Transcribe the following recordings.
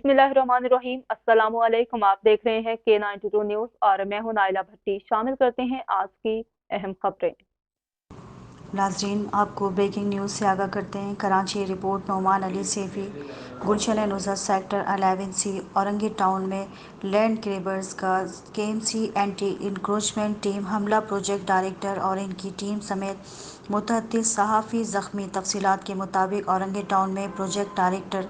बिस्मिल्लाहिर्रहमानिर्रहीम। अस्सलामु अलैकुम। आप देख रहे हैं K92 न्यूज़ और मैं हूं नाइला भट्टी। शामिल करते हैं आज की अहम खबरें। नाज़रीन, आपको ब्रेकिंग न्यूज़ से आगाह करते हैं। Karachi report. Noman Ali Saifi Gulshan Nusrat sector 11C Orangi town में लैंड ग्रेबर्स का KMC एंटी इंक्रोचमेंट टीम हमला। प्रोजेक्ट डायरेक्टर और इनकी टीम समेत मुतअद्दिद सहाफ़ी ज़ख्मी। तफसीलात के मुताबिक औरंगी टाउन में प्रोजेक्ट डायरेक्टर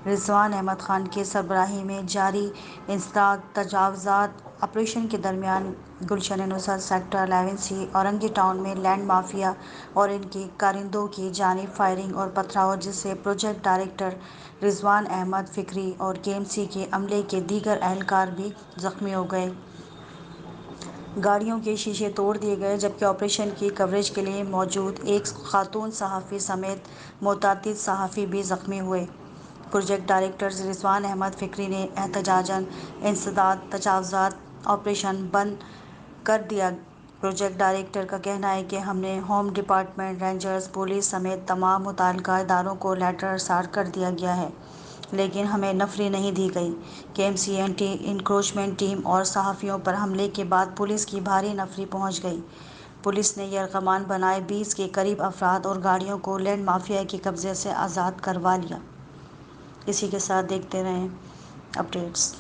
रिजवान अहमद खान की सरबराही में जारी इंसदाद तजावुज़ात ऑपरेशन के दरमियान Gulshan Nusrat sector 11C Orangi town में लैंड माफिया और इनके कारिंदों की जानिब फायरिंग और पथराव, जिससे प्रोजेक्ट डायरेक्टर रिजवान अहमद फ़िक्री और KMC के अमले के दीगर एहलकार भी ज़ख्मी हो गए। गाड़ियों के शीशे तोड़ दिए गए, जबकि ऑपरेशन की कवरेज के लिए मौजूद एक खातून सहाफ़ी समेत मुतअद्दिद सहाफ़ी भी ज़ख्मी हुए। प्रोजेक्ट डायरेक्टर रिजवान अहमद फ़िक्री ने एहतजाजन इंसदाद तजावुज़ात ऑपरेशन बंद कर दिया। प्रोजेक्ट डायरेक्टर का कहना है कि हमने होम डिपार्टमेंट, रेंजर्स, पुलिस समेत तमाम मुतल्लिका इदारों को लेटर अरसाल कर दिया गया है, लेकिन हमें नफरी नहीं दी गई। KMC एंटी इंक्रोचमेंट टीम और सहाफ़ियों पर हमले के बाद पुलिस की भारी नफरी पहुंच गई। पुलिस ने यरगमान बनाए 20 के करीब अफराद और गाड़ियों को लैंड माफिया के कब्जे से आज़ाद करवा लिया। इसी के साथ देखते रहें अपडेट्स।